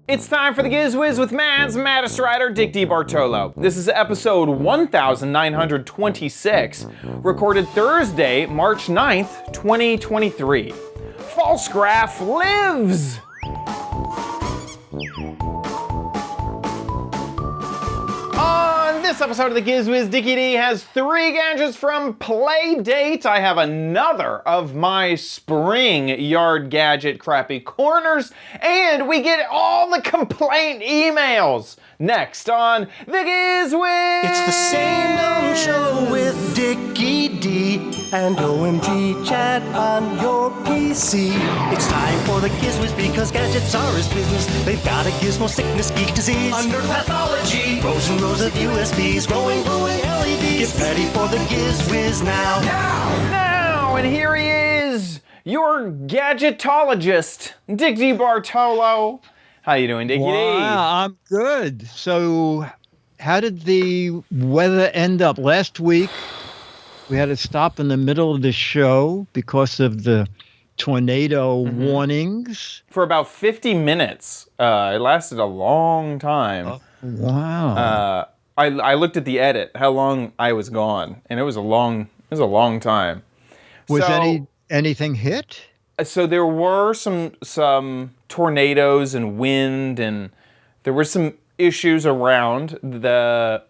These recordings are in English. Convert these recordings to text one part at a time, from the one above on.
It's time for the Giz Wiz with Mads Mattisrider, Dick DeBartolo. This is episode 1926, recorded Thursday, March 9th, 2023. Pfaltzgraff Lives! On this episode of the Giz Wiz, Dickie D has 3 gadgets from Playdate. I have another of my spring yard gadget crappy corners, and we get all the complaint emails. Next on the Giz Wiz. It's the same dumb show with Dickie D and OMG chat on your PC. It's time for the Giz Wiz because gadgets are his business. They've got a gizmo sickness, geek disease, under pathology, rows and rows of USBs, glowing LEDs. Get ready for the Giz Wiz now. Now, and here he is, your gadgetologist, Dick DeBartolo. How you doing, Dickie D? Wow, I'm good. So, how did the weather end up last week? We had to stop in the middle of the show because of the tornado warnings. For about 50 minutes. It lasted a long time. Oh, wow. I looked at the edit, how long I was gone, and it was a long time. Was So- anything hit? So there were some tornadoes and wind, and there were some issues around. The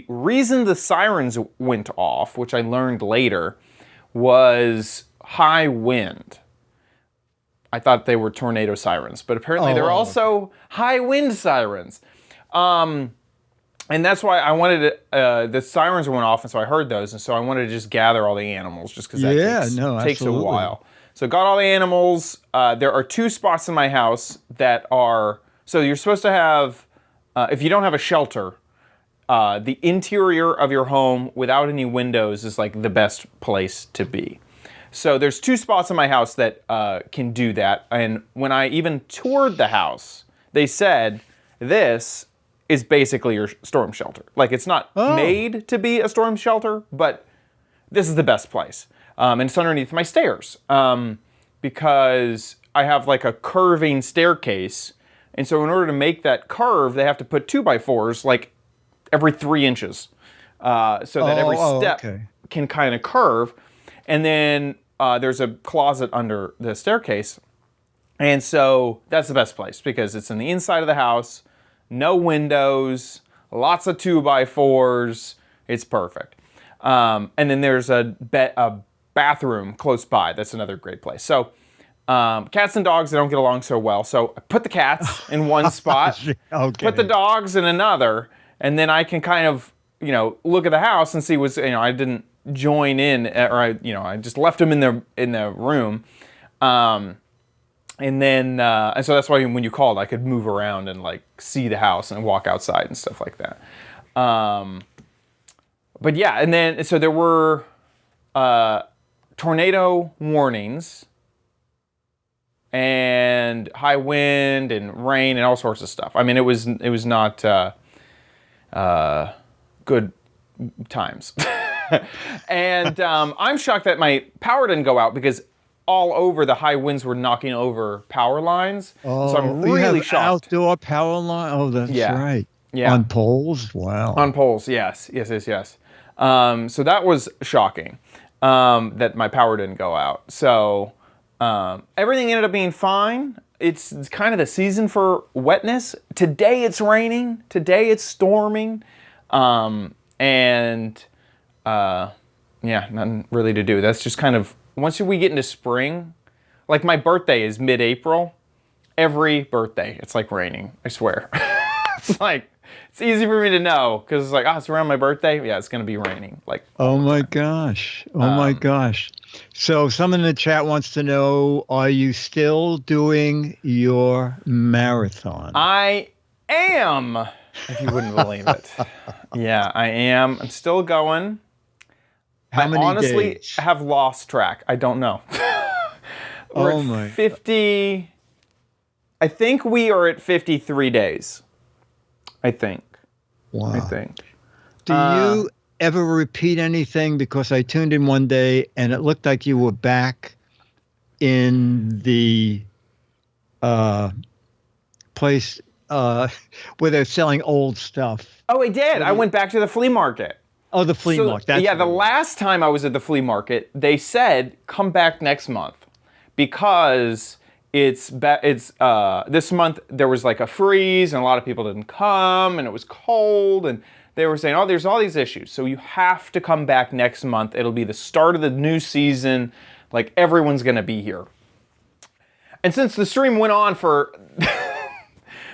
reason the sirens went off, which I learned later, was high wind. I thought they were tornado sirens, but apparently they're also high wind sirens. And that's why I wanted to, the sirens went off, and so I heard those, and so I wanted to just gather all the animals, just because that takes a while. So got all the animals. There are 2 spots in my house that are, so you're supposed to have, if you don't have a shelter, the interior of your home without any windows is like the best place to be. So there's 2 spots in my house that can do that, and when I even toured the house, they said, this is basically your storm shelter. Like, it's not made to be a storm shelter, but this is the best place. And it's underneath my stairs because I have like a curving staircase. And so in order to make that curve, they have to put 2x4s like every 3 inches so that every step can kind of curve. And then there's a closet under the staircase. And so that's the best place because it's in the inside of the house. No windows, lots of 2x4s. It's perfect. And then there's a bathroom close by. That's another great place. So cats and dogs, they don't get along so well. So I put the cats in one spot, put the dogs in another, and then I can kind of, look at the house and see what's, I didn't join in, or I just left them in the room. And then, and so that's why when you called, I could move around and like see the house and walk outside and stuff like that. But yeah, and then, so there were tornado warnings and high wind and rain and all sorts of stuff. I mean, it was not good times. And I'm shocked that my power didn't go out because all over the high winds were knocking over power lines. So I'm really shocked. Outdoor power line? Oh, that's right. Yeah. On poles? Wow. On poles, yes. So that was shocking that my power didn't go out. So everything ended up being fine. It's kind of the season for wetness. Today it's raining. Today it's storming. Nothing really to do. That's just kind of, once we get into spring, like my birthday is mid-April. Every birthday, it's like raining, I swear. It's easy for me to know because it's like, it's around my birthday. Yeah, it's going to be raining. Oh my gosh. So someone in the chat wants to know, are you still doing your marathon? I am, if you wouldn't believe it. Yeah, I am. I'm still going. How many honestly days? have lost track. I don't know. We're at 50. I think we are at 53 days. I think. Wow. I think. Do you ever repeat anything? Because I tuned in one day and it looked like you were back in the place where they're selling old stuff. Oh, I did. I went back to the flea market. Oh, the flea market. That's yeah, the what it was. last time I was at the flea market, they said come back next month because this month there was like a freeze and a lot of people didn't come and it was cold and they were saying, oh, there's all these issues, so you have to come back next month. It'll be the start of the new season. Like everyone's gonna be here. And since the stream went on for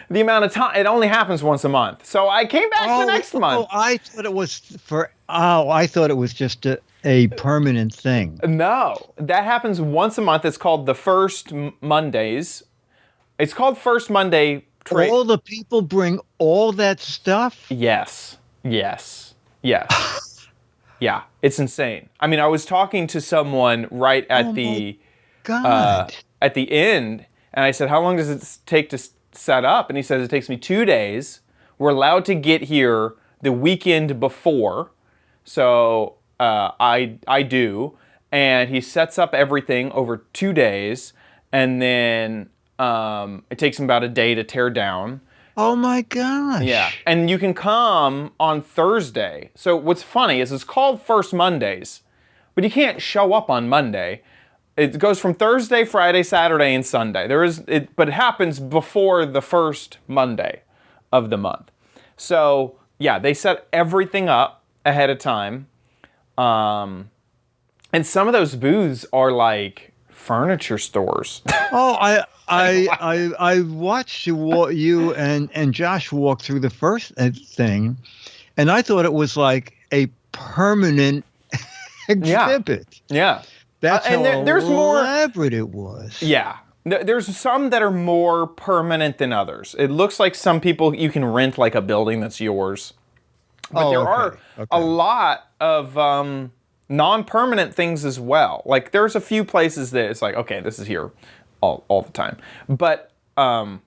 the amount of time, it only happens once a month. So I came back the next month. I thought it was just a permanent thing. No, that happens once a month. It's called the first Mondays. It's called First Monday. All the people bring all that stuff? Yes. Yeah, it's insane. I mean, I was talking to someone right at at the end, and I said, how long does it take to set up? And he says, it takes me 2 days. We're allowed to get here the weekend before. So I do. And he sets up everything over 2 days. And then it takes him about a day to tear down. Oh my gosh. Yeah. And you can come on Thursday. So what's funny is it's called First Mondays, but you can't show up on Monday. It goes from Thursday, Friday, Saturday, and Sunday. But it happens before the first Monday of the month. So yeah, they set everything up ahead of time. And some of those booths are like furniture stores. Oh, I watched you and Josh walk through the first thing, and I thought it was like a permanent exhibit. Yeah. That's how there's elaborate it was. Yeah. There's some that are more permanent than others. It looks like some people you can rent like a building that's yours. But there are a lot of non-permanent things as well. Like there's a few places that it's like, okay, this is here all the time. But I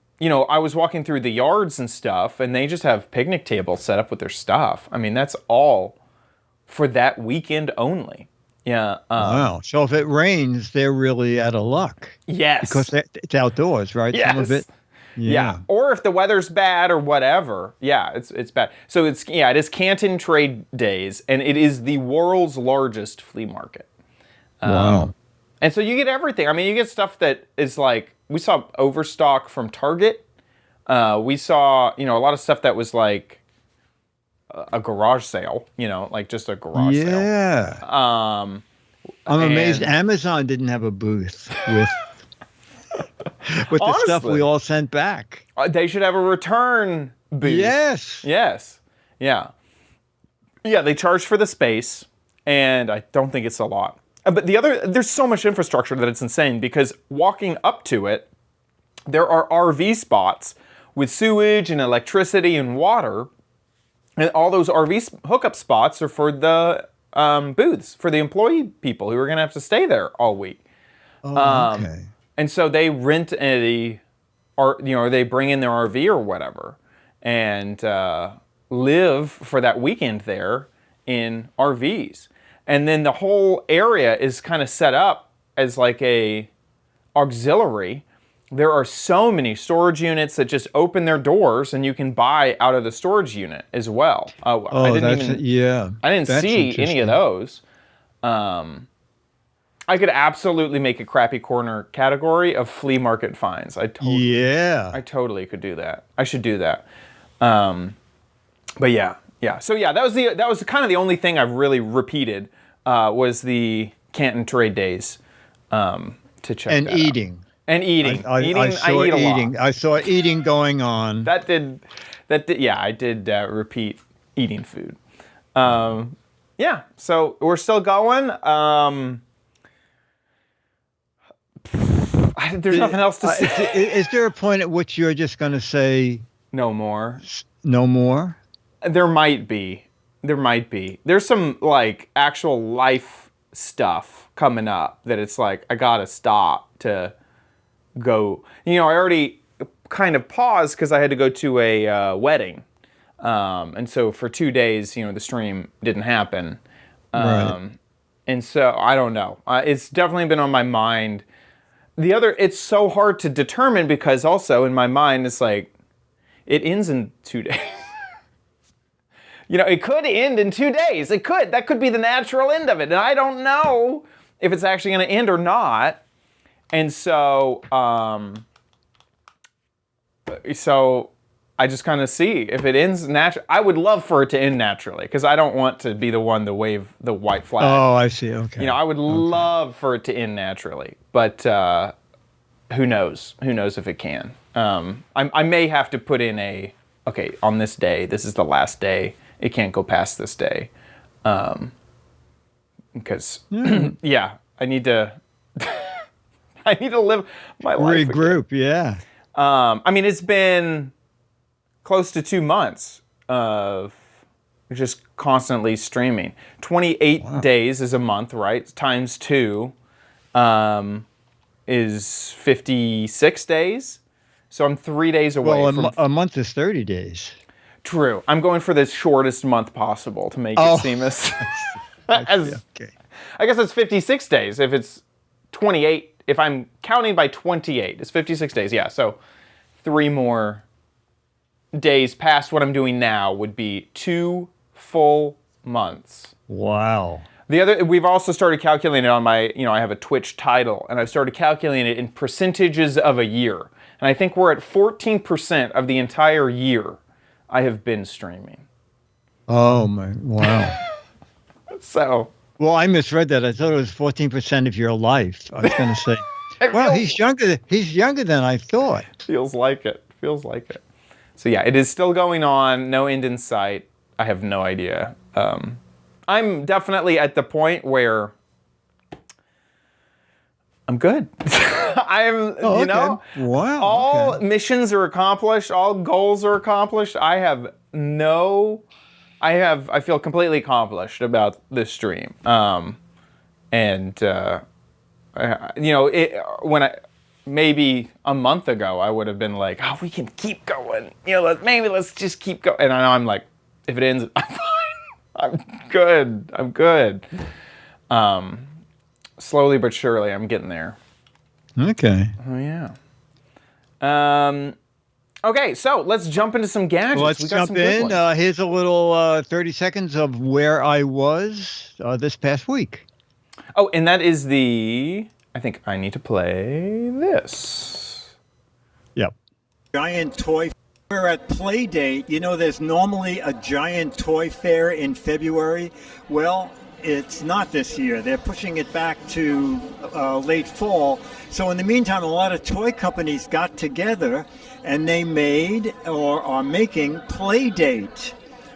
was walking through the yards and stuff, and they just have picnic tables set up with their stuff. I mean, that's all for that weekend only. Yeah. Wow. So if it rains, they're really out of luck. Yes. Because it's outdoors, right? Yes. Some of it. Yeah. Or if the weather's bad or whatever. Yeah, it's bad. So it is Canton Trade Days, and it is the world's largest flea market. Wow. And so you get everything. I mean, you get stuff that is like, we saw overstock from Target. We saw, a lot of stuff that was like a garage sale, like just a garage sale. Yeah. I'm amazed Amazon didn't have a booth with the stuff we all sent back. They should have a return booth. Yes. Yeah. Yeah, they charge for the space, and I don't think it's a lot. But there's so much infrastructure that it's insane, because walking up to it, there are RV spots with sewage and electricity and water. And all those RV hookup spots are for the booths, for the employee people who are going to have to stay there all week. Oh, okay. And so they rent they bring in their RV or whatever and live for that weekend there in RVs. And then the whole area is kind of set up as like a auxiliary. There are so many storage units that just open their doors and you can buy out of the storage unit as well. I didn't see any of those. I could absolutely make a crappy corner category of flea market finds. I totally could do that. I should do that. But yeah. So yeah, that was kind of the only thing I've really repeated was the Canton Trade Days to check and that eating. Out. And eating. I saw eating. I saw eating going on. I did repeat eating food. Yeah, so we're still going. There's nothing else to say. Is there a point at which you're just going to say no more? No more? There might be. There's some like actual life stuff coming up that it's like I gotta stop to go. I already kind of paused because I had to go to a wedding, and so for 2 days, the stream didn't happen. Right. And so I don't know. It's definitely been on my mind. it's so hard to determine because also in my mind it's like, it ends in 2 days. It could end in 2 days. That could be the natural end of it. And I don't know if it's actually going to end or not. And so, I just kind of see if it ends naturally. I would love for it to end naturally because I don't want to be the one to wave the white flag. Oh, I see. Okay. I would love for it to end naturally, but who knows? Who knows if it can? I may have to put in on this day, this is the last day. It can't go past this day. Because, yeah, I need to live my life Regroup, again. yeah. It's been close to 2 months of just constantly streaming. 28 days is a month, right? Times 2 is 56 days. So I'm 3 days away Well, a month is 30 days. True. I'm going for the shortest month possible to make it seem as... Okay. I guess it's 56 days. If it's 28, if I'm counting by 28, it's 56 days. Yeah, so 3 more days past what I'm doing now would be 2 full months. Wow. We've also started calculating on my, I have a Twitch title, and I've started calculating it in percentages of a year. And I think we're at 14% of the entire year I have been streaming. Oh my, wow. So. Well, I misread that. I thought it was 14% of your life. I was going to say, well, he's younger than I thought. Feels like it. So yeah, it is still going on. No end in sight. I have no idea. I'm definitely at the point where I'm good. Wow. All missions are accomplished. All goals are accomplished. I feel completely accomplished about this stream. Maybe a month ago, I would have been like, oh, we can keep going. Let's just keep going. And I'm like, if it ends, I'm fine. I'm good. Slowly but surely, I'm getting there. Okay. Oh, yeah. Okay, so let's jump into some gadgets. Let's jump in. Here's a little 30 seconds of where I was this past week. Oh, and that is I think I need to play this. Yep. Giant toy. We're at Playdate. There's normally a giant toy fair in February. Well, it's not this year. They're pushing it back to late fall. So in the meantime, a lot of toy companies got together and they made or are making Playdate.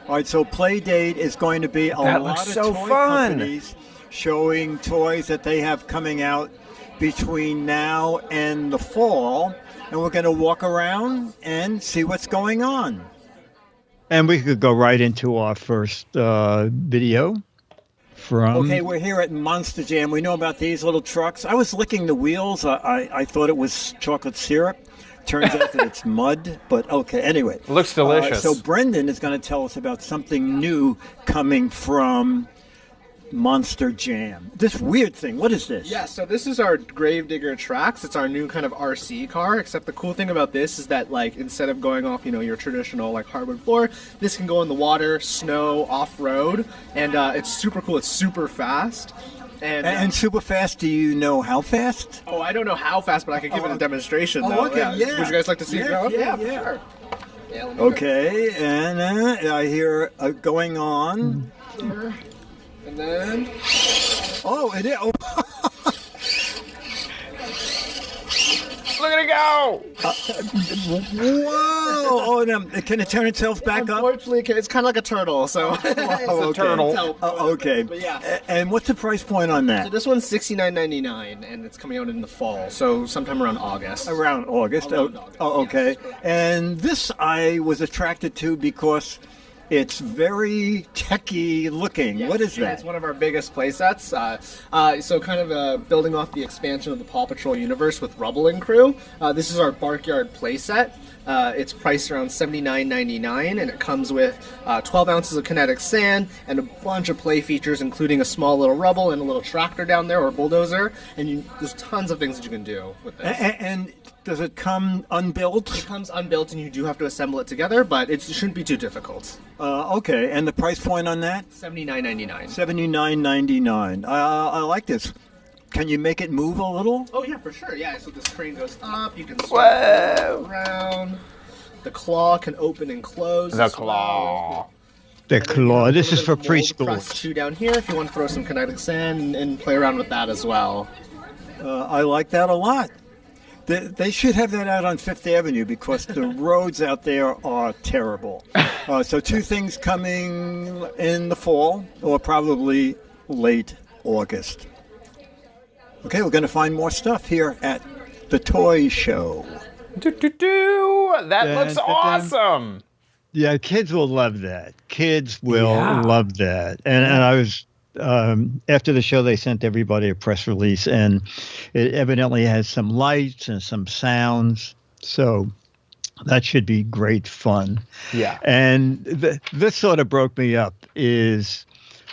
All right, so Playdate is going to be a lot of toy companies showing toys that they have coming out between now and the fall. And we're going to walk around and see what's going on. And we could go right into our first video. Okay, we're here at Monster Jam. We know about these little trucks. I was licking the wheels. I thought it was chocolate syrup. Turns out that it's mud, but okay. Anyway. Looks delicious. So Brendan is going to tell us about something new coming from Monster Jam. This weird thing. What is this? Yeah, so this is our Gravedigger Trax. It's our new kind of RC car, except the cool thing about this is that, instead of going off, your traditional, hardwood floor, this can go in the water, snow, off-road, and it's super cool. It's super fast. And super fast, do you know how fast? Oh, I don't know how fast, but I could give it a demonstration, though. Okay, yeah. Would you guys like to see it go? Yeah. Sure. Yeah, okay, and I hear going on. Here. And then... Oh, it is. Oh. Look at it go! Whoa! Oh, no. Can it turn itself back up? Unfortunately, it's kind of like a turtle, so... It's a turtle. Okay. But yeah. And what's the price point on that? So this one's $69.99, and it's coming out in the fall, so sometime around August. Around August. August. Okay. And this I was attracted to because It's very techy looking. Yes, What is yeah, that? It's one of our biggest play sets. So kind of building off the expansion of the Paw Patrol universe with Rubble and Crew. This is our Barkyard play set. It's priced around $79.99, and it comes with 12 ounces of kinetic sand and a bunch of play features, including a small little rubble and a little tractor down there, or bulldozer. And there's tons of things that you can do with this. And does it come unbuilt? It comes unbuilt, and you do have to assemble it together, but it shouldn't be too difficult. Okay, and the price point on that? $79.99. $79.99. I like this. Can you make it move a little? Oh yeah, for sure. Yeah, so this crane goes up. You can swap it around. The claw can open and close. The as claw. well. The And then claw. a This little is for bit of a mold press preschool. too down here if you want to throw some kinetic sand and play around with that as well. I like that a lot. They should have that out on Fifth Avenue because the roads out there are terrible. So two things coming in the fall or probably late August. Okay, we're going to find more stuff here at the toy show. That looks Dun, dun, dun. awesome. Yeah, kids will love that. Kids will Yeah. love that. And I was after the show, they sent everybody a press release, and it evidently has some lights and some sounds. So that should be great fun. Yeah. And this sort of broke me up. Is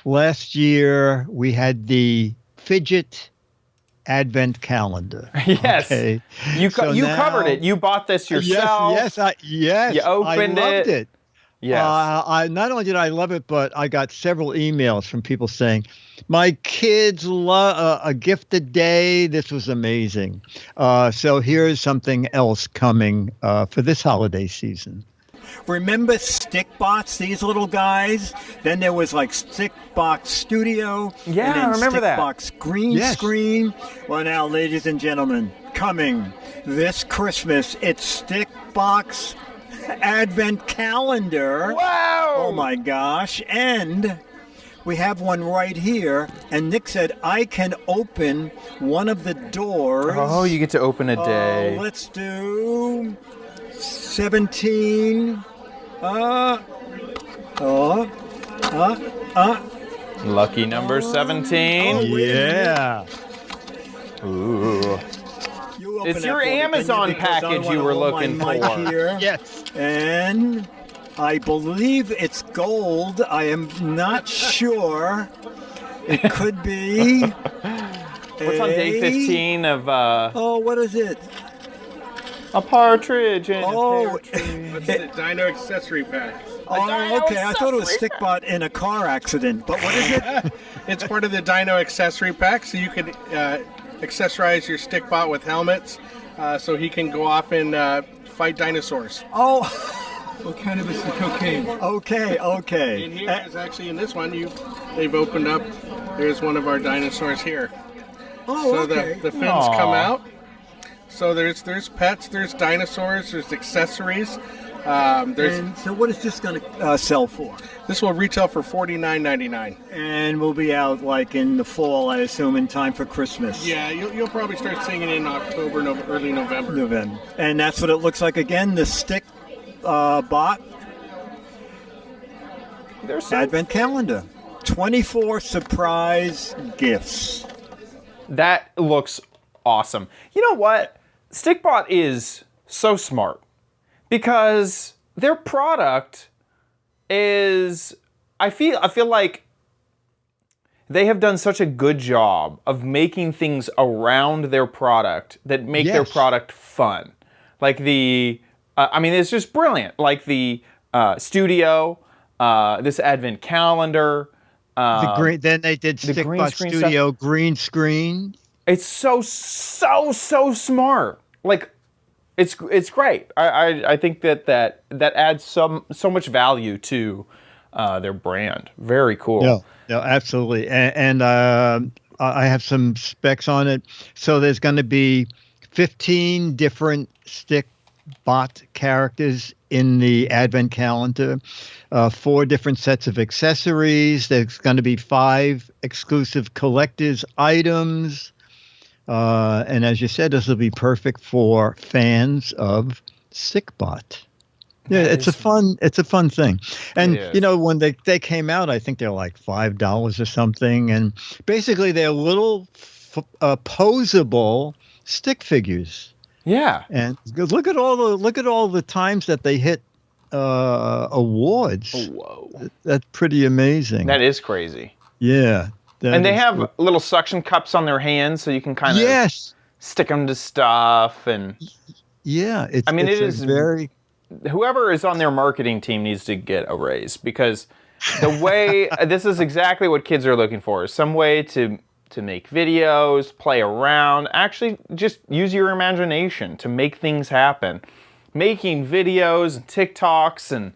last year we had the fidget advent calendar. Yes. Okay. You So you now- covered it. You bought this yourself. Yes. You opened I loved it. it. Yes. I not only did I love it, but I got several emails from people saying, "My kids love a gift a day. This was amazing." So here's something else coming for this holiday season. Remember Stickbox, these little guys? Then there was like Stickbox Studio. Yeah, and then I remember that. Stickbox Green Yes. Screen. Well, now, ladies and gentlemen, coming this Christmas, it's Stickbox Advent Calendar. Wow. Oh my gosh. And we have one right here. And Nick said, I can open one of the doors. Oh, you get to open a day. Let's do 17. Lucky number 17. Oh, wait a Yeah. Ooh. You open It's that your for me, can you? Amazon Because I package wanna you were hold my looking mic for. Here. Yes. And I believe it's gold. I am not sure. It could be. What's on day 15 of Oh, what is it? a partridge in Oh, a pear tree? That's the Dino accessory pack. Oh, okay. I thought it was Stickbot in a car accident. But what is it? It's part of the Dino accessory pack, so you could accessorize your Stickbot with helmets, so he can go off and fight dinosaurs. Oh, What kind of is the cocaine? okay, okay. And here is actually in this one, they've opened up. There's one of our dinosaurs here. Oh, So okay. the fins Aw. come out. So there's pets, there's dinosaurs, there's accessories. And so what is this going to sell for? This will retail for $49.99. And we'll be out like in the fall, I assume, in time for Christmas. Yeah, you'll probably start seeing it in October, early November. November. And that's what it looks like again, the stick bot There's so advent calendar. 24 surprise gifts. That looks awesome. You know what? Stickbot is so smart because their product is I feel like they have done such a good job of making things around their product that make their Yes. product fun. Like it's just brilliant. Like the studio, this advent calendar. The green. Then they did the green Stickbot screen Studio green screen. It's so smart. Like, it's great. I think that adds so much value to their brand. Very cool. No, absolutely. And I have some specs on it. So there's going to be 15 different Stickbot characters in the advent calendar, 4 different sets of accessories. There's going to be 5 exclusive collector's items. And as you said, this will be perfect for fans of Stickbot. Yeah, it's a fun thing. And It is. when they came out, I think they're like $5 or something. And basically they're little posable stick figures. Yeah. And look at all the times that they hit awards. Whoa. That's pretty amazing. That is crazy. Yeah. And they have little suction cups on their hands, so you can kind of stick them to stuff. And yeah, it is very. Whoever is on their marketing team needs to get a raise, because the way this is exactly what kids are looking for: is some way to make videos, play around, actually just use your imagination to make things happen. Making videos and TikToks and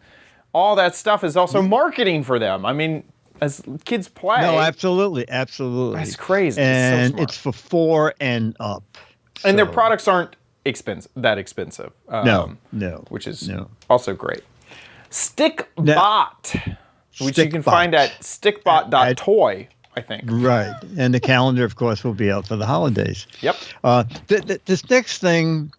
all that stuff is also marketing for them. I mean, as kids play. No, absolutely. That's crazy. And it's so smart. it's for 4 and up. And their products aren't that expensive. No. Which is also great. Stickbot, which you can Stickbot. find at stickbot.toy, I think. Right. And the calendar, of course, will be out for the holidays. Yep. This next thing,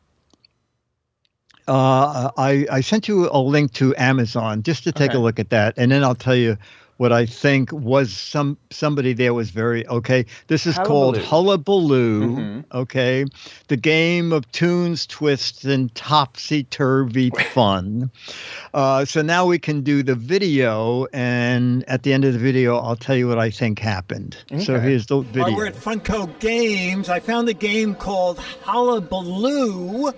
I sent you a link to Amazon just to take a look at that, and then I'll tell you what I think was somebody there was very okay. This is called Hullabaloo. Okay, the game of tunes, twists, and topsy-turvy fun. So now we can do the video, and at the end of the video, I'll tell you what I think happened. Okay. So here's the video. While we're at Funko Games, I found a game called Hullabaloo.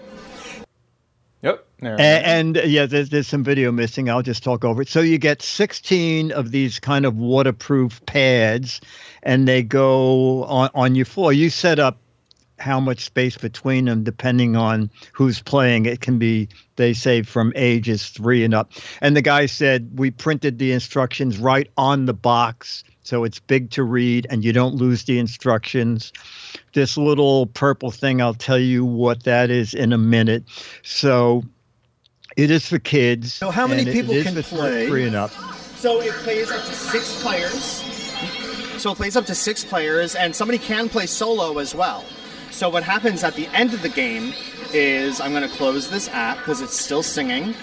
Yep. And there's some video missing. I'll just talk over it. So you get 16 of these kind of waterproof pads, and they go on your floor. You set up how much space between them depending on who's playing. It can be, they say, from ages 3 and up. And the guy said, we printed the instructions right on the box, so it's big to read and you don't lose the instructions. This little purple thing, I'll tell you what that is in a minute. So it is for kids. So how many people can play? 3 and up. So it plays up to 6 players. And somebody can play solo as well. So what happens at the end of the game is, I'm going to close this app because it's still singing.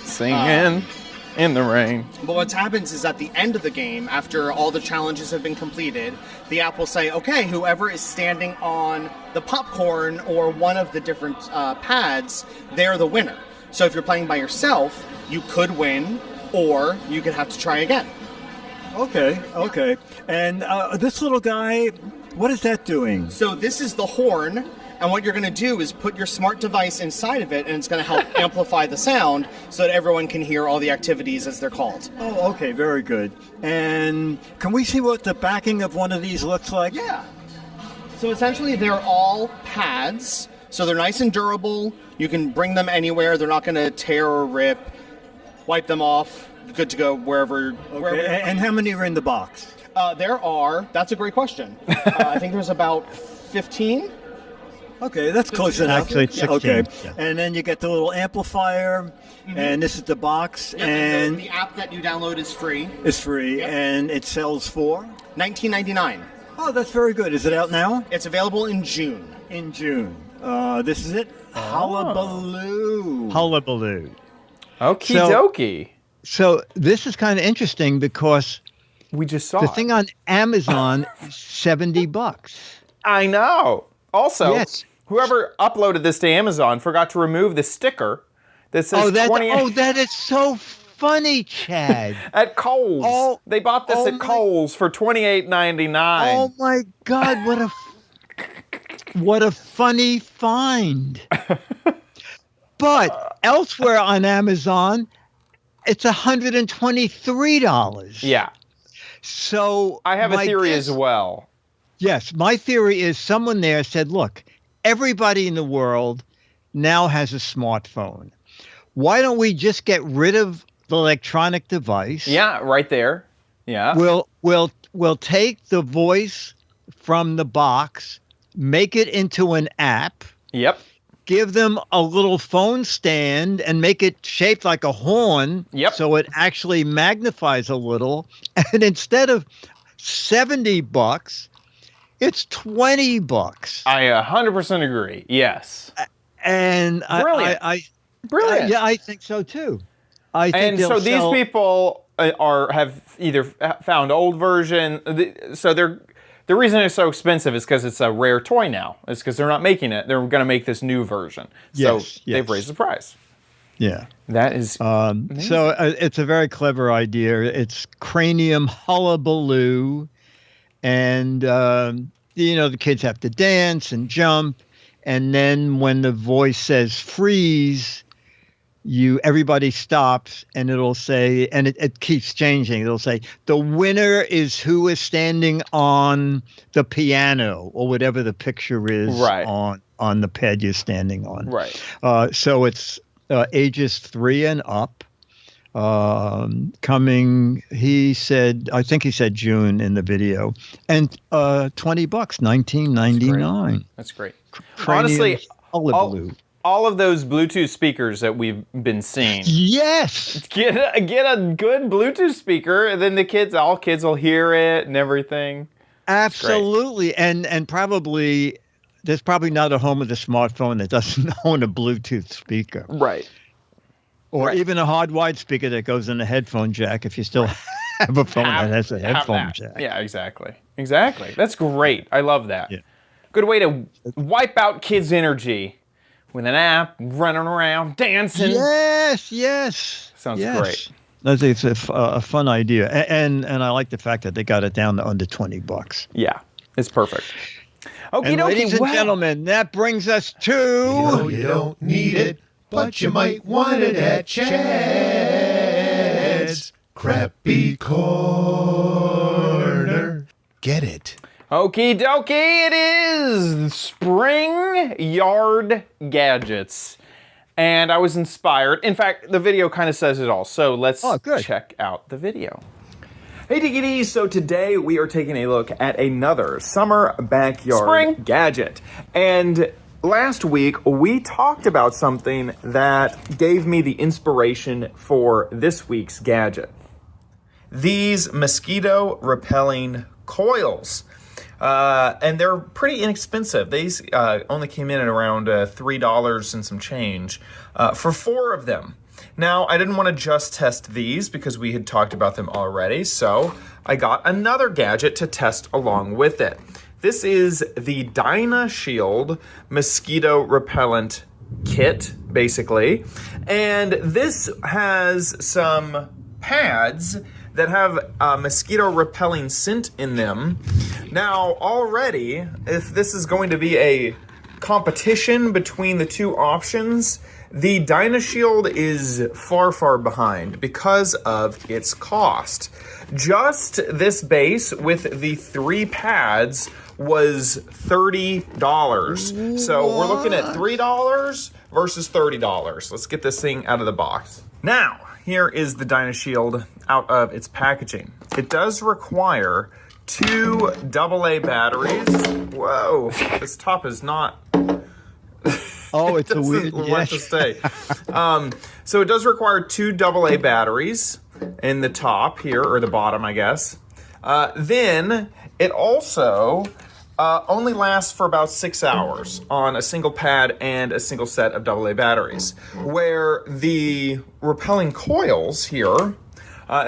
Singing in the rain. But what happens is at the end of the game, after all the challenges have been completed, the app will say, okay, whoever is standing on the popcorn or one of the different pads, they're the winner. So if you're playing by yourself, you could win, or you could have to try again. Okay. And this little guy, what is that doing? So this is the horn, and what you're going to do is put your smart device inside of it, and it's going to help amplify the sound so that everyone can hear all the activities as they're called. Oh, okay, very good. And can we see what the backing of one of these looks like? Yeah. So essentially they're all pads, so they're nice and durable. You can bring them anywhere. They're not going to tear or rip. Wipe them off. Good to go wherever. Okay. And how many are in the box? That's a great question. I think there's about 15. Okay, that's close enough. Actually, it's 16. Okay. Yeah. And then you get the little amplifier, and this is the box, Yep, and the app that you download is free. it's free, and it sells for? $19.99. Oh, that's very good. Is it out now? It's available in June. In June. This is it. Hullabaloo. Hullabaloo. Okie dokie. So this is kind of interesting because We just saw the it. thing on Amazon is $70. I know. Also, Yes. whoever uploaded this to Amazon forgot to remove the sticker that says 28 that is so funny, Chad. at Kohl's. Oh, They bought this at Kohl's for $28.99. Oh my God! What a funny find. But elsewhere on Amazon, it's $123. Yeah. So I have a my theory guess- as well. Yes, my theory is someone there said, look, everybody in the world now has a smartphone. Why don't we just get rid of the electronic device? Yeah, right there. Yeah. We'll take the voice from the box, make it into an app, Yep. give them a little phone stand and make it shaped like a horn. Yep. So it actually magnifies a little. And instead of $70, it's $20. I 100% agree. Yes. And Brilliant. Brilliant. Yeah, I think so too. I think And so these people have either found old version. So the reason it's so expensive is because it's a rare toy now. It's because they're not making it. They're going to make this new version. So they've raised the price. Yeah. That is so it's a very clever idea. It's cranium hullabaloo, and the kids have to dance and jump, and then when the voice says freeze, everybody stops, and it'll say, and it keeps changing. It'll say the winner is who is standing on the piano or whatever the picture is on the pad you're standing on. Right. So it's ages 3 and up. Coming, I think he said June in the video, and $20, $19.99. That's great. Cranium Honestly, hullabaloo. all of those Bluetooth speakers that we've been seeing. Yes. Get a good Bluetooth speaker, and then all kids will hear it and everything. Absolutely, and probably there's probably not a home with a smartphone that doesn't own a Bluetooth speaker, Right. or even a hardwired speaker that goes in a headphone jack. If you still have a phone that has a headphone jack. Yeah, exactly. That's great. I love that. Yeah. Good way to wipe out kids' energy with an app, running around, dancing. Yes. Sounds great. It's a fun idea, and I like the fact that they got it down to under $20. Yeah, it's perfect. Okay, ladies and gentlemen, that brings us to. You don't need it, but you might want it at Chad's Crappy Corner. Get it? Okie dokie, it is spring yard gadgets. And I was inspired. In fact, the video kind of says it all. So let's check out the video. Hey Diggities, so today we are taking a look at another summer backyard gadget. And last week we talked about something that gave me the inspiration for this week's gadget. These mosquito repelling coils. And they're pretty inexpensive. These only came in at around $3 and some change for 4 of them. Now, I didn't want to just test these because we had talked about them already, so I got another gadget to test along with it. This is the DynaShield mosquito repellent kit, basically. And this has some pads that have mosquito repelling scent in them. Now, already, if this is going to be a competition between the two options, the DynaShield is far, far behind because of its cost. Just this base with the 3 pads was $30. So we're looking at $3 versus $30. Let's get this thing out of the box. Now, here is the DynaShield out of its packaging. It does require 2 AA batteries. Whoa, this top is not... Oh, it's a weird... want to stay. So it does require 2 AA batteries in the top here, or the bottom, I guess. Then it also only lasts for about 6 hours on a single pad and a single set of AA batteries. Where the repelling coils here,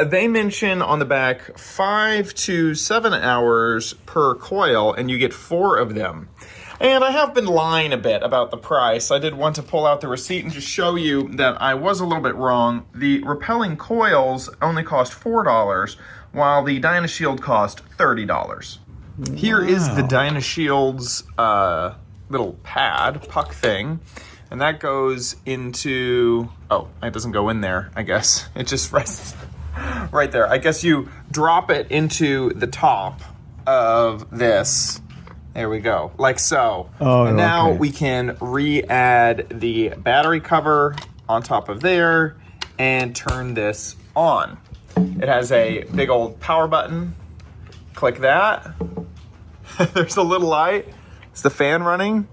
they mention on the back 5 to 7 hours per coil, and you get 4 of them. And I have been lying a bit about the price. I did want to pull out the receipt and just show you that I was a little bit wrong. The repelling coils only cost $4, while the DynaShield cost $30. Here is the DynaShield's little pad, puck thing. And that goes into... Oh, it doesn't go in there, I guess. It just rests right there. I guess you drop it into the top of this. There we go, like so. Oh, and now we can re-add the battery cover on top of there and turn this on. It has a big old power button. Click that. There's a little light. Is the fan running?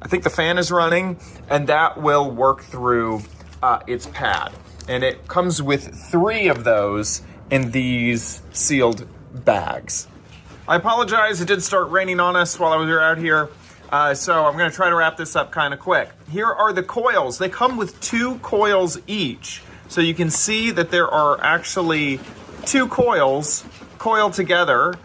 I think the fan is running, and that will work through its pad. And it comes with 3 of those in these sealed bags. I apologize, it did start raining on us while I was out here. So I'm going to try to wrap this up kind of quick. Here are the coils. They come with 2 coils each. So you can see that there are actually 2 coils coiled together.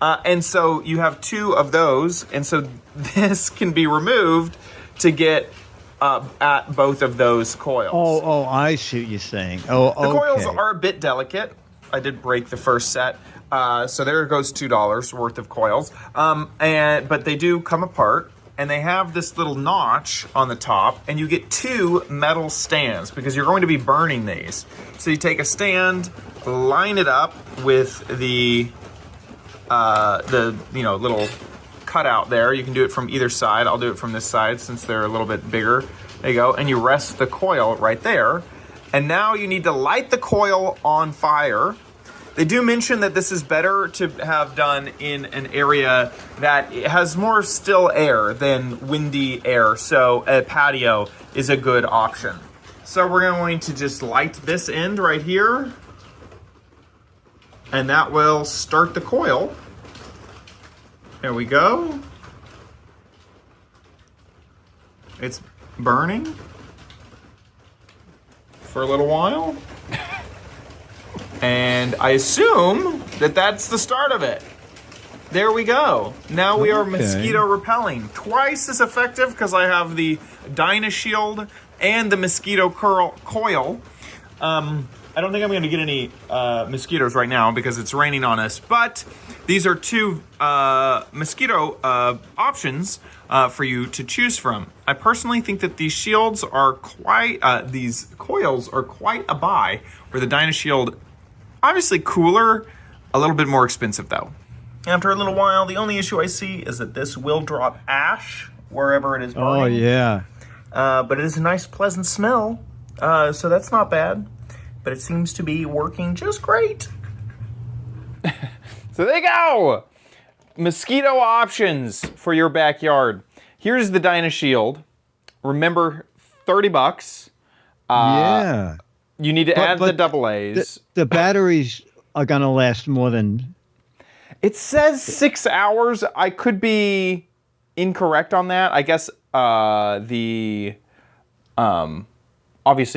And so you have 2 of those. And so this can be removed to get at both of those coils. Oh, I see what you're saying. Oh, The coils okay. are a bit delicate. I did break the first set. So there goes $2 worth of coils. But they do come apart. And they have this little notch on the top, and you get 2 metal stands because you're going to be burning these. So you take a stand, line it up with the little cutout there. You can do it from either side. I'll do it from this side since they're a little bit bigger. There you go. And you rest the coil right there. And now you need to light the coil on fire. They do mention that this is better to have done in an area that has more still air than windy air, so a patio is a good option. So we're going to just light this end right here, and that will start the coil. There we go. It's burning for a little while. And I assume that that's the start of it. There we go. Now we are mosquito repelling. Twice as effective because I have the DynaShield and the mosquito coil. I don't think I'm going to get any mosquitoes right now because it's raining on us. But these are 2 mosquito options for you to choose from. I personally think that these shields are these coils are quite a buy. Where the DynaShield, obviously cooler, a little bit more expensive though. After a little while, the only issue I see is that this will drop ash wherever it is burning. Oh, yeah. But it is a nice, pleasant smell, so that's not bad. But it seems to be working just great. So there you go! Mosquito options for your backyard. Here's the DynaShield. Remember, $30. Yeah. You need to add the double A's. The batteries are going to last more than... It says 6 hours. I could be incorrect on that. I guess obviously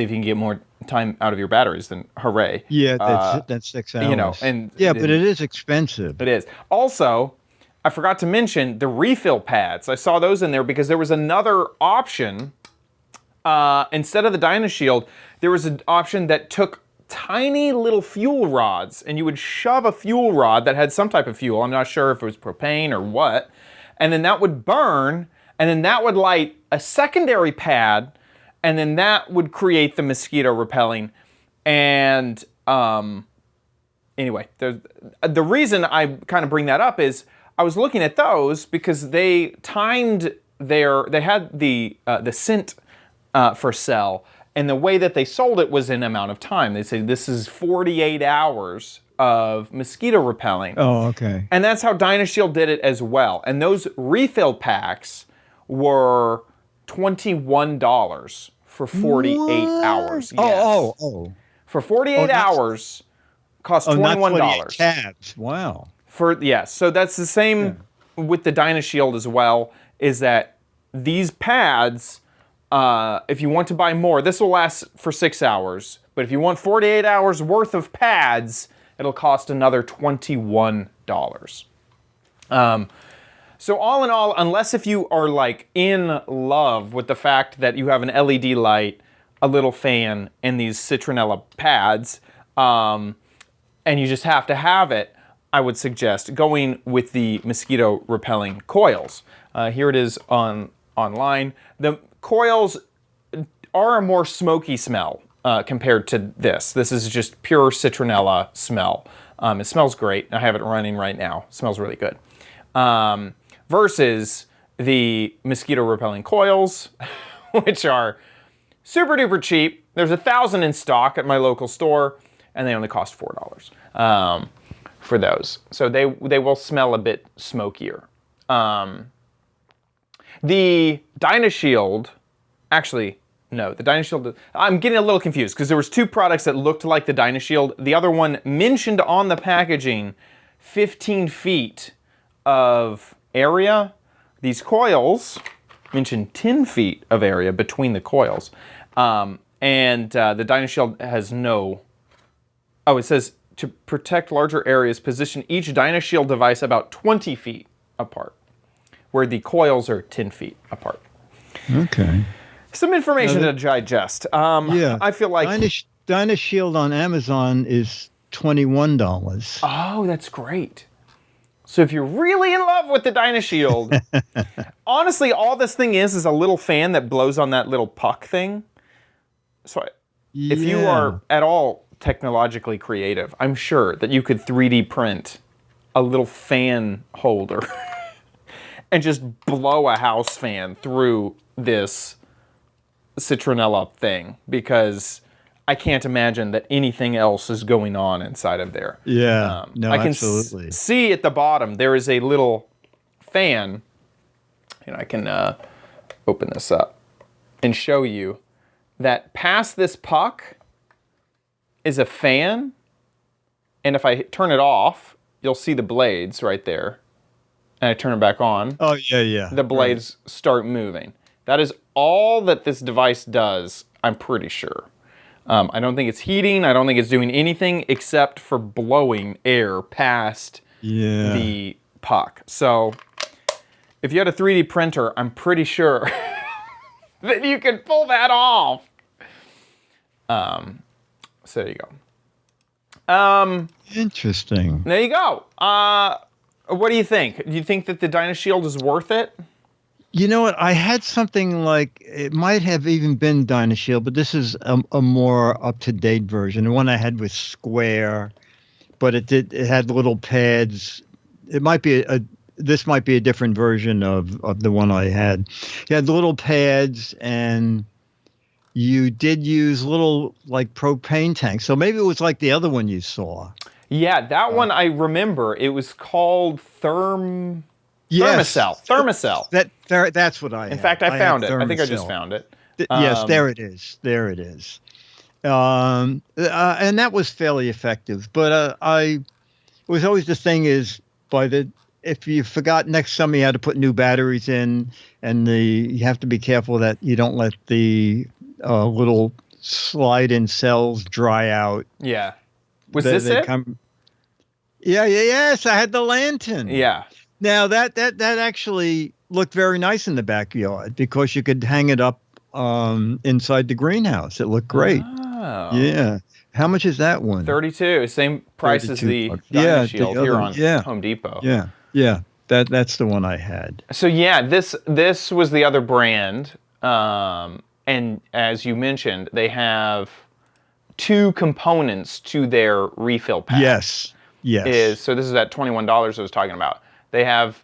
if you can get more time out of your batteries, then hooray. Yeah, that's 6 hours. You know, and yeah, but it is expensive. It is. Also, I forgot to mention the refill pads. I saw those in there because there was another option. Instead of the DynaShield, there was an option that took tiny little fuel rods, and you would shove a fuel rod that had some type of fuel. I'm not sure if it was propane or what. And then that would burn, and then that would light a secondary pad, and then that would create the mosquito repelling. And anyway, the reason I kind of bring that up is I was looking at those because they timed they had the scent for sale, and the way that they sold it was in amount of time. They say this is 48 hours of mosquito repelling. Oh, okay. And that's how DynaShield did it as well. And those refill packs were $21 for 48 hours. Yes. Oh. For 48 hours, cost $21. Not 48 tabs. Wow. So that's the same with the DynaShield as well, is that these pads, if you want to buy more, this will last for 6 hours. But if you want 48 hours worth of pads, it'll cost another $21. So all in all, unless if you are like in love with the fact that you have an LED light, a little fan, and these citronella pads, and you just have to have it, I would suggest going with the mosquito repelling coils. Here it is online. The coils are a more smoky smell compared to this. This is just pure citronella smell. It smells great. I have it running right now. It smells really good. Versus the mosquito repelling coils, which are super duper cheap. There's 1,000 in stock at my local store, and they only cost $4 for those. So they will smell a bit smokier. The DynaShield, actually, no, the DynaShield, I'm getting a little confused because there was 2 products that looked like the DynaShield. The other one mentioned on the packaging 15 feet of area. These coils mention 10 feet of area between the coils. And the DynaShield has no... Oh, it says to protect larger areas, position each DynaShield device about 20 feet apart, where the coils are 10 feet apart. Okay. Some information to digest. I feel like... DynaShield on Amazon is $21. Oh, that's great. So if you're really in love with the DynaShield, honestly, all this thing is a little fan that blows on that little puck thing. So if you are at all technologically creative, I'm sure that you could 3D print a little fan holder and just blow a house fan through this citronella thing, because I can't imagine that anything else is going on inside of there. Yeah, I can absolutely. see at the bottom there is a little fan, and I can open this up and show you that past this puck is a fan, and if I turn it off, you'll see the blades right there, and I turn it back on. Oh, yeah. The blades start moving. That is all that this device does, I'm pretty sure. I don't think it's heating. I don't think it's doing anything except for blowing air past the puck. So if you had a 3D printer, I'm pretty sure that you can pull that off. So there you go. Interesting. There you go. What do you think? Do you think that the DynaShield is worth it? You know what? I had something like, it might have even been DynaShield, but this is a more up-to-date version. The one I had was square, but it had little pads. It might be this might be a different version of the one I had. You had little pads, and you did use little like propane tanks. So maybe it was like the other one you saw. Yeah, that one I remember. It was called Thermacell. That's what I had. In fact, I found it. I think I just found it. Yes, there it is. And that was fairly effective. But it was always the thing is, if you forgot next summer you had to put new batteries in, and you have to be careful that you don't let the little slide-in cells dry out. Yeah. Was this it? Yes, I had the lantern. Yeah. Now that actually looked very nice in the backyard because you could hang it up inside the greenhouse. It looked great. Oh. Yeah. How much is that one? $32. Same price as the DynaShield here on Home Depot. Yeah. That's the one I had. So yeah, this was the other brand, and as you mentioned, they have two components to their refill pack. Yes. So this is that $21 I was talking about. They have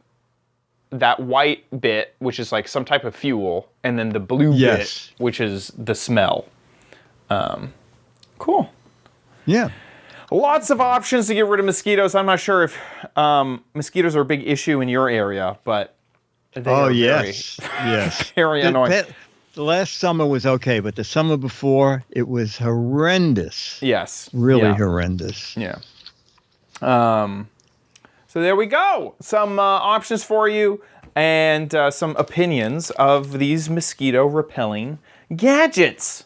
that white bit, which is like some type of fuel, and then the blue bit, which is the smell. Cool. Yeah. Lots of options to get rid of mosquitoes. I'm not sure if mosquitoes are a big issue in your area, but they are yes. very annoying. The last summer was okay, but the summer before, it was horrendous. Yes. Really horrendous. Yeah. So there we go. Some options for you and some opinions of these mosquito repelling gadgets.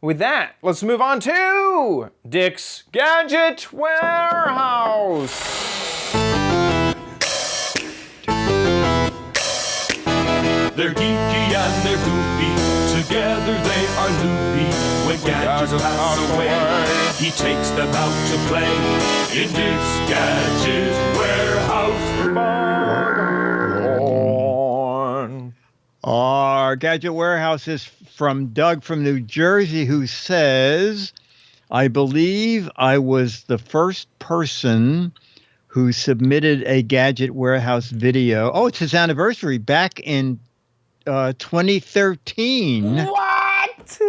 With that, let's move on to Dick's Gadget Warehouse. They're geeky and they're goofy, together they are loopy. When gadgets pass away, he takes them out to play in Dick's Gadget Warehouse. Our Gadget Warehouse is from Doug from New Jersey, who says, I believe I was the first person who submitted a Gadget Warehouse video. Oh, it's his anniversary back in 2013. What?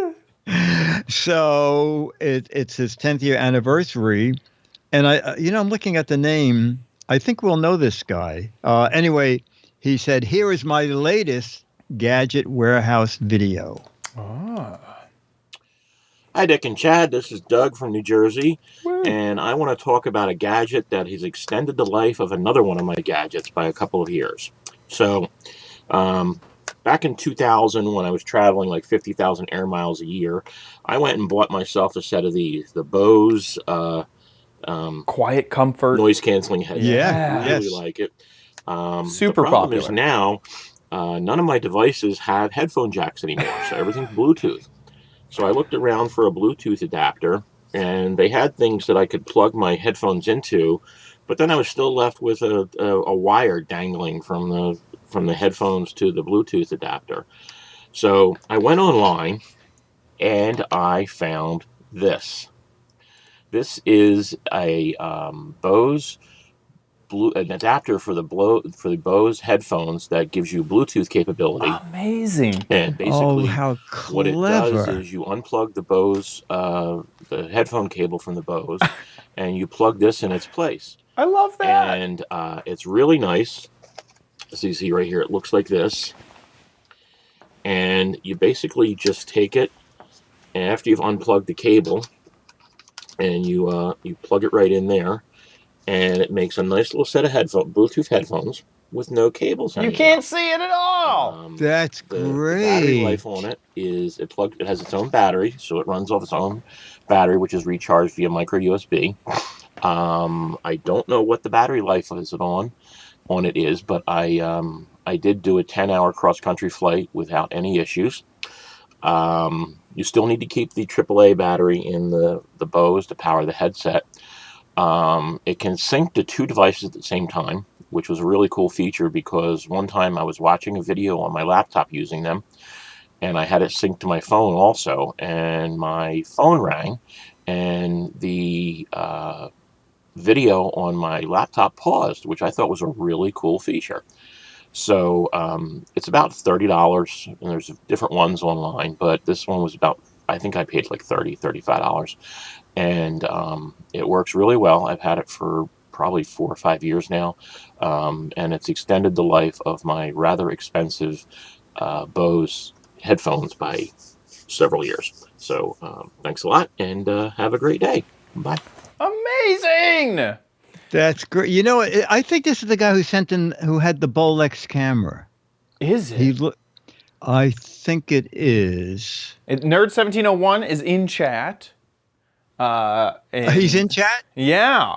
So it's his 10th year anniversary. And I'm looking at the name. I think we'll know this guy. Anyway, he said, here is my latest Gadget Warehouse video. Hi, Dick and Chad. This is Doug from New Jersey, and I want to talk about a gadget that has extended the life of another one of my gadgets by a couple of years. So, Back in 2000, when I was traveling like 50,000 air miles a year, I went and bought myself a set of these, the Bose Quiet comfort. noise canceling headset. Yeah, I really yes. like it. Super the problem popular. is now none of my devices have headphone jacks anymore, so everything's Bluetooth. So I looked around for a Bluetooth adapter, and they had things that I could plug my headphones into, but then I was still left with a wire dangling from the headphones to the Bluetooth adapter. So I went online and I found this. This is a Bose an adapter for the Bose headphones that gives you Bluetooth capability. Amazing. And basically, how what it does clever. is you unplug the Bose, the headphone cable from the Bose, and you plug this in its place. I love that. And it's really nice. As you see right here, it looks like this. And you basically just take it, and after you've unplugged the cable, and you plug it right in there, and it makes a nice little set of Bluetooth headphones with no cables You hanging can't out. see it at all. That's The great. battery life on it is it has its own battery, so it runs off its own battery, which is recharged via micro USB. I don't know what the battery life is on it is, but I did do a 10-hour cross-country flight without any issues. You still need to keep the AAA battery in the Bose to power the headset. It can sync to two devices at the same time, which was a really cool feature because one time I was watching a video on my laptop using them, and I had it synced to my phone also, and my phone rang, and the video on my laptop paused, which I thought was a really cool feature. So it's about $30, and there's different ones online, but this one was about, I think I paid like $35. And it works really well. I've had it for probably 4 or 5 years now, and it's extended the life of my rather expensive Bose headphones by several years. So thanks a lot, and have a great day. Bye. Amazing. That's great. You know, I think this is the guy who had the Bolex camera. Is it? I think it is. Nerd1701 is in chat. He's in chat? Yeah.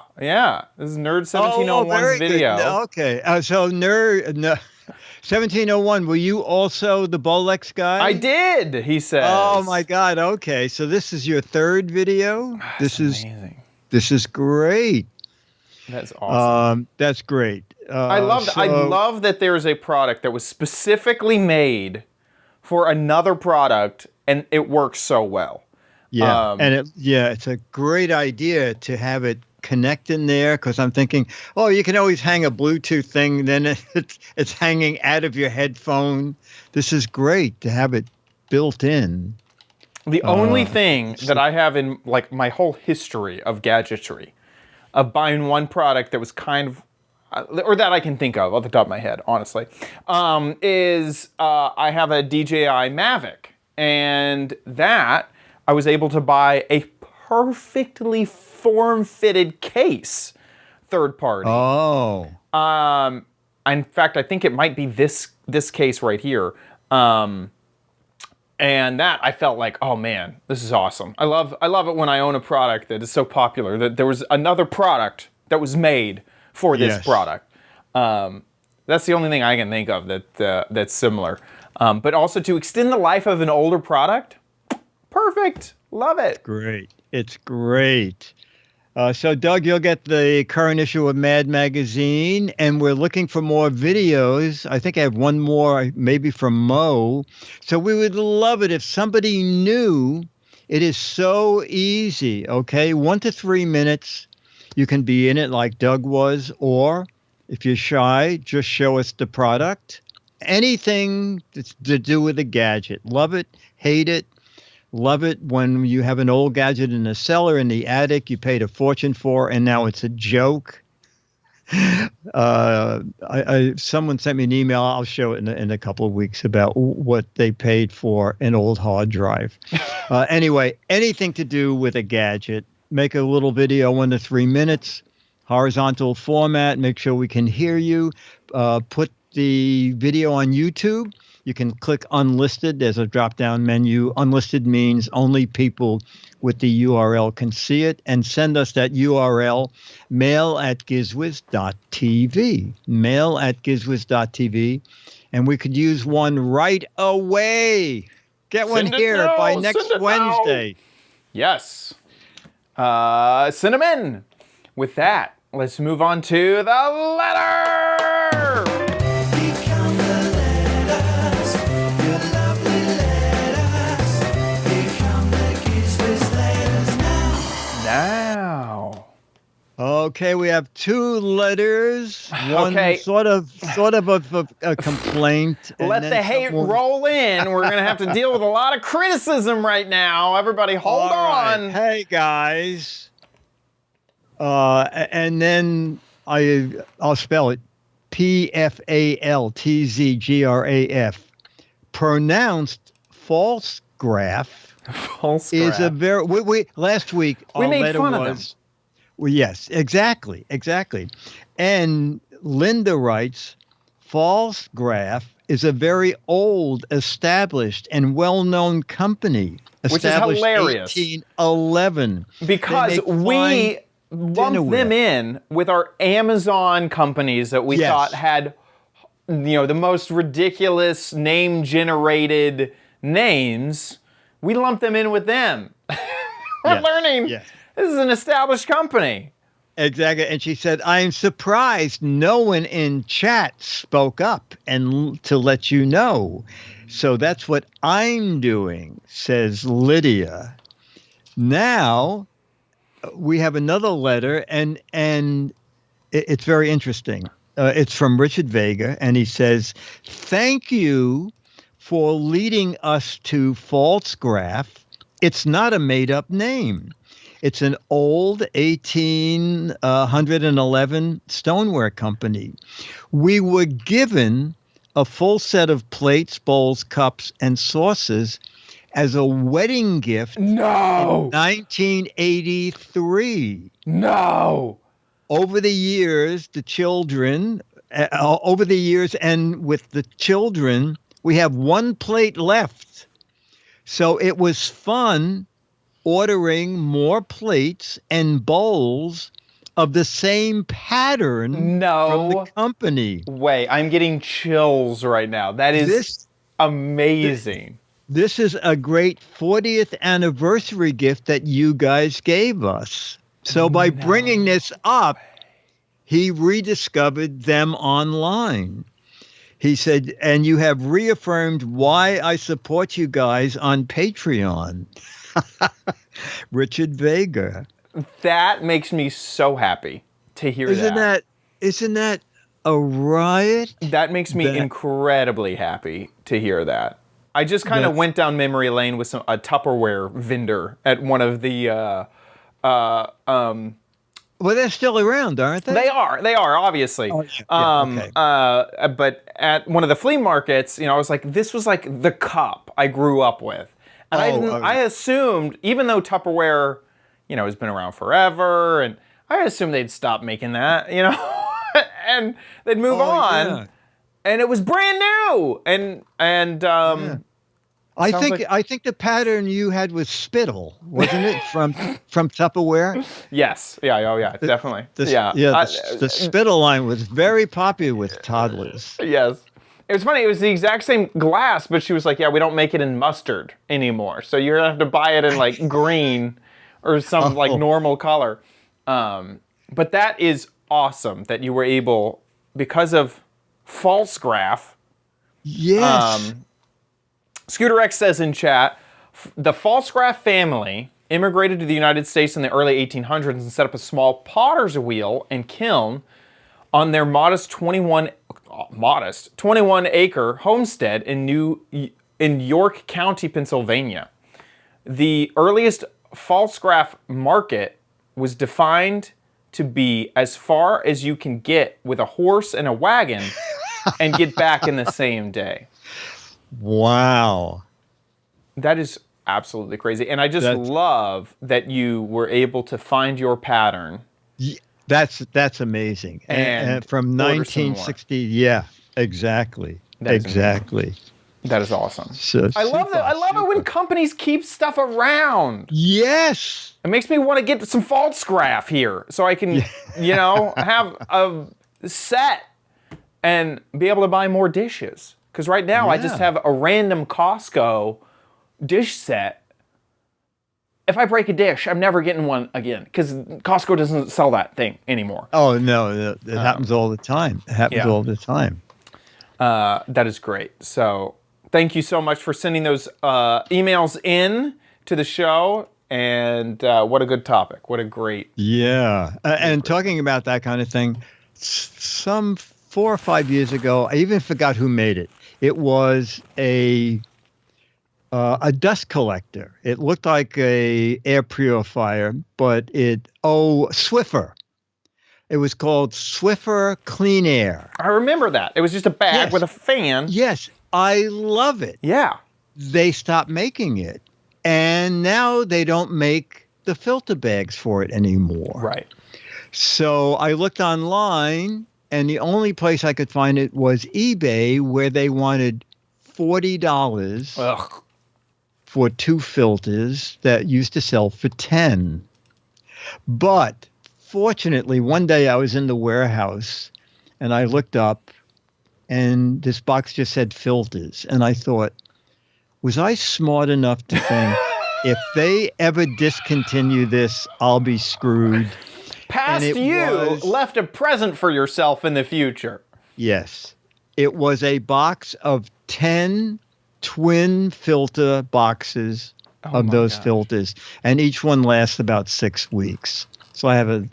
This is Nerd1701's video. Good. Okay. So Nerd 1701, were you also the Bolex guy? I did, he says. Oh my God. Okay. So this is your third video? This is amazing. This is great. That's awesome. That's great. I love that there is a product that was specifically made for another product, and it works so well. Yeah, it's a great idea to have it connect in there, because I'm thinking, oh, you can always hang a Bluetooth thing, then it's hanging out of your headphone. This is great to have it built in. The only thing that I have in like my whole history of gadgetry, of buying one product that was kind of, or that I can think of off the top of my head, honestly, is I have a DJI Mavic, and that I was able to buy a perfectly form-fitted case, third party. Oh. In fact, I think it might be this case right here. And that I felt like, oh man, this is awesome. I love it when I own a product that is so popular that there was another product that was made for this product. That's the only thing I can think of that's similar. But also to extend the life of an older product, perfect. Love it. Great. It's great. So, Doug, you'll get the current issue of Mad Magazine, and we're looking for more videos. I think I have one more, maybe from Mo. So we would love it if somebody knew. It is so easy, okay? 1 to 3 minutes. You can be in it like Doug was, or if you're shy, just show us the product. Anything to do with a gadget. Love it, hate it. Love it when you have an old gadget in the cellar, in the attic, you paid a fortune for, and now it's a joke. Someone sent me an email. I'll show it in a couple of weeks about what they paid for an old hard drive. Anyway, anything to do with a gadget, make a little video, 1 to 3 minutes, horizontal format, make sure we can hear you. Put the video on YouTube, you can click unlisted. There's a drop-down menu. Unlisted means only people with the URL can see it, and send us that URL, mail@gizwiz.tv, mail@gizwiz.tv, and we could use one right away. Get one here by next Wednesday. Yes. Send them in. With that, let's move on to the letter. Become the letters, your lovely letters. Become the Giz Wiz letters now. Okay, we have two letters. One Okay. sort of a complaint. and Let then the hate someone- roll in. We're going to have to deal with a lot of criticism right now. Everybody hold All right. on. Hey guys. And then I'll spell it Pfaltzgraff. Pronounced Pfaltzgraff False is a graph. very we last week We our made letter fun of them. was well, yes, exactly. And Linda writes, Pfaltzgraff is a very old, established, and well-known company. Which is Established hilarious. 1811. Because They make we fine lumped them in with our Amazon companies that we Yes. thought had, the most ridiculous name-generated names. We lumped them in with them. We're Yes, learning. yes. This is an established company. Exactly. And she said, I'm surprised no one in chat spoke up and to let you know. So that's what I'm doing, says Lydia. Now we have another letter, and it's very interesting. It's from Richard Vega, and he says, thank you for leading us to Pfaltzgraff. It's not a made-up name. It's an old 1811 stoneware company. We were given a full set of plates, bowls, cups, and saucers as a wedding gift No. 1983. No. Over the years, and with the children, we have one plate left. So it was fun ordering more plates and bowls of the same pattern from the company. Wait, I'm getting chills right now. That is amazing. This is a great 40th anniversary gift that you guys gave us. So by bringing this up, he rediscovered them online. He said, and you have reaffirmed why I support you guys on Patreon. Richard Vega. That makes me so happy to hear that. Isn't that a riot? That makes me incredibly happy to hear that. I just kind of went down memory lane with a Tupperware vendor at one of the Well, they're still around, aren't they? They are, obviously. Oh, yeah, okay. But at one of the flea markets, I was like, this was like the cup I grew up with. And I assumed, even though Tupperware, has been around forever, and I assumed they'd stop making that, and they'd move on. Yeah. And it was brand new. I think the pattern you had was spittle, wasn't it, from Tupperware? Yes. Yeah. Oh, yeah. Definitely. The spittle line was very popular with toddlers. Yes. It was funny. It was the exact same glass, but she was like, "Yeah, we don't make it in mustard anymore. So you're gonna have to buy it in like green or some like normal color." But that is awesome that you were able, because of Pfaltzgraff. Yes. Scooter X says in chat, the Pfaltzgraff family immigrated to the United States in the early 1800s and set up a small potter's wheel and kiln on their modest 21-acre homestead in York County, Pennsylvania. The earliest Pfaltzgraff market was defined to be as far as you can get with a horse and a wagon and get back in the same day. Wow. That is absolutely crazy. And I just love that you were able to find your pattern. That's amazing. And from order some more. 1960, yeah. Exactly. That is Exactly. That is awesome. So I love that. I love it when companies keep stuff around. Yes. It makes me want to get some Pfaltzgraff here so I can, have a set and be able to buy more dishes. Because right now I just have a random Costco dish set. If I break a dish, I'm never getting one again because Costco doesn't sell that thing anymore. Oh, no. It happens all the time. It happens all the time. That is great. So thank you so much for sending those emails in to the show. And what a good topic. What a great. Yeah. And talking about that kind of thing, some 4 or 5 years ago, I even forgot who made it. It was a dust collector. It looked like a air purifier, but Swiffer. It was called Swiffer Clean Air. I remember that. It was just a bag with a fan. Yes, I love it. Yeah. They stopped making it, and now they don't make the filter bags for it anymore. Right. So I looked online, and the only place I could find it was eBay, where they wanted $40 for 2 filters that used to sell for $10. But fortunately, one day I was in the warehouse and I looked up and this box just said filters. And I thought, was I smart enough to think if they ever discontinue this, I'll be screwed? Past you left a present for yourself in the future. Yes. It was a box of 10 twin filter boxes of those filters, and each one lasts about 6 weeks. So I have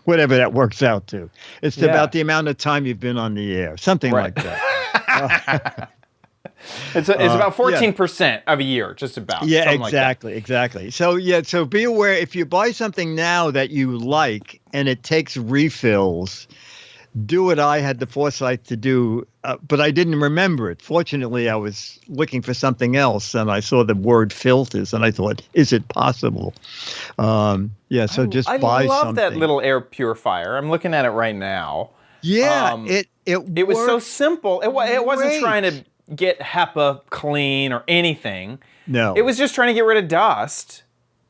whatever that works out to. It's about the amount of time you've been on the air, something like that. It's about 14% of a year, just about. Yeah, exactly. So be aware, if you buy something now that you like and it takes refills, do what I had the foresight to do, but I didn't remember it. Fortunately, I was looking for something else, and I saw the word filters, and I thought, is it possible? So just buy something. I love that little air purifier. I'm looking at it right now. Yeah, it was so simple. It wasn't trying to get HEPA clean or anything. No. It was just trying to get rid of dust,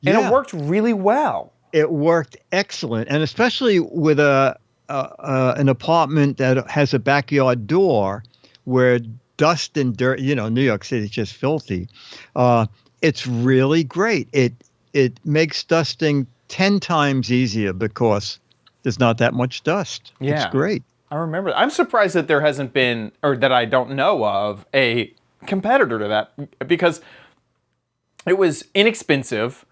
and it worked really well. It worked excellent, and especially with an apartment that has a backyard door where dust and dirt, New York City is just filthy. It's really great. It makes dusting 10 times easier because there's not that much dust. Yeah. It's great. I remember that. I'm surprised that there hasn't been, or that I don't know of, a competitor to that, because it was inexpensive.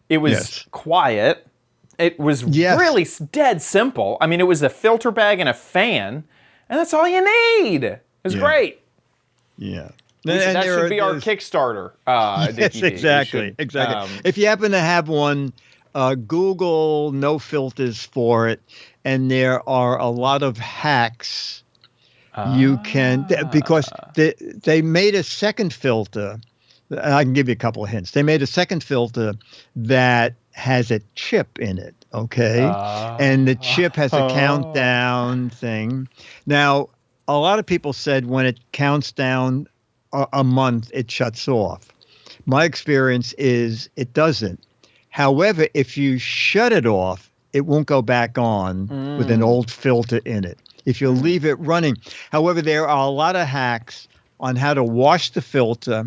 It was quiet. It was really dead simple. I mean, it was a filter bag and a fan, and that's all you need. It was great. Yeah. That should be our Kickstarter. Yes, exactly. If you happen to have one, Google no filters for it, and there are a lot of hacks you can, because they made a second filter. I can give you a couple of hints. They made a second filter that has a chip in it, okay? And the chip has a countdown thing. Now, a lot of people said when it counts down a month, it shuts off. My experience is it doesn't. However, if you shut it off, it won't go back on with an old filter in it. If you leave it running. However, there are a lot of hacks on how to wash the filter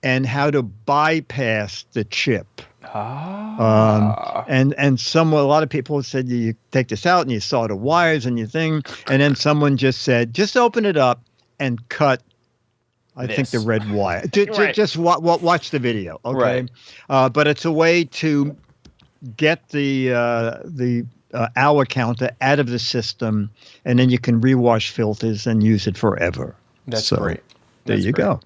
and how to bypass the chip. And a lot of people said you take this out and you saw the wires and your thing, and then someone just said, just open it up and cut, I think, the red wire. Just watch the video, okay? Right. But it's a way to get the hour counter out of the system, and then you can rewash filters and use it forever. That's great. There you go.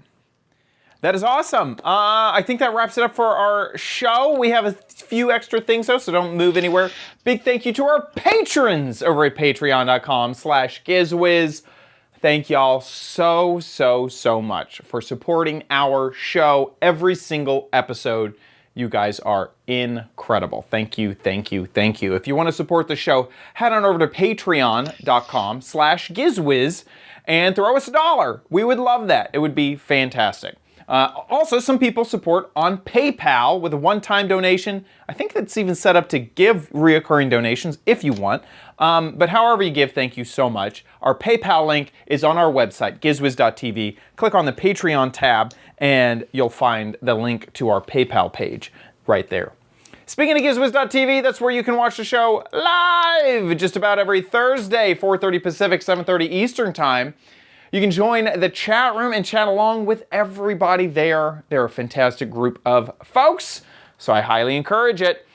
That is awesome. I think that wraps it up for our show. We have a few extra things, though, so don't move anywhere. Big thank you to our patrons over at patreon.com/Giz Wiz. Thank y'all so much for supporting our show every single episode. You guys are incredible. Thank you, thank you, thank you. If you want to support the show, head on over to patreon.com/Giz Wiz and throw us $1. We would love that. It would be fantastic. Also, some people support on PayPal with a one-time donation. I think that's even set up to give reoccurring donations if you want. But however you give, thank you so much. Our PayPal link is on our website, gizwiz.tv. Click on the Patreon tab, and you'll find the link to our PayPal page right there. Speaking of gizwiz.tv, that's where you can watch the show live just about every Thursday, 4:30 Pacific, 7:30 Eastern Time. You can join the chat room and chat along with everybody there. They're a fantastic group of folks, so I highly encourage it.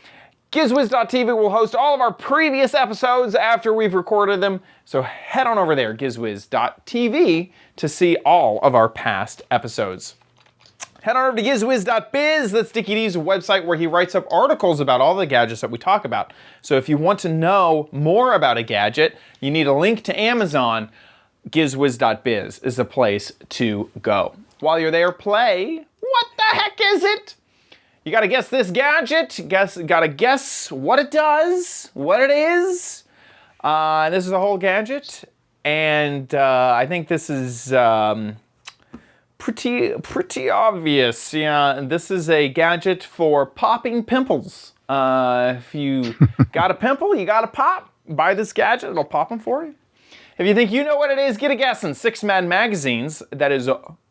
GizWiz.tv will host all of our previous episodes after we've recorded them, so head on over there, GizWiz.tv, to see all of our past episodes. Head on over to GizWiz.biz, that's Dickie D's website where he writes up articles about all the gadgets that we talk about. So if you want to know more about a gadget, you need a link to Amazon. GizWiz.biz is the place to go. While you're there, play What the Heck Is It? You gotta guess this gadget, gotta guess what it does, what it is. This is a whole gadget, and I think this is pretty obvious. Yeah, this is a gadget for popping pimples. If you got a pimple, you gotta pop. Buy this gadget, it'll pop them for you. If you think you know what it is, get a guess in 6 Mad Magazines. That is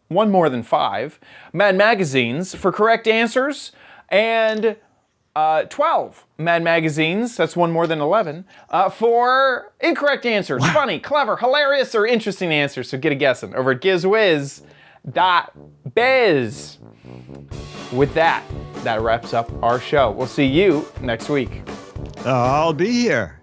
one more than 5 Mad Magazines for correct answers, and 12 Mad Magazines, that's one more than 11, for incorrect answers. Wow. Funny, clever, hilarious, or interesting answers. So get a guess in over at gizwiz.biz. With that wraps up our show. We'll see you next week. I'll be here.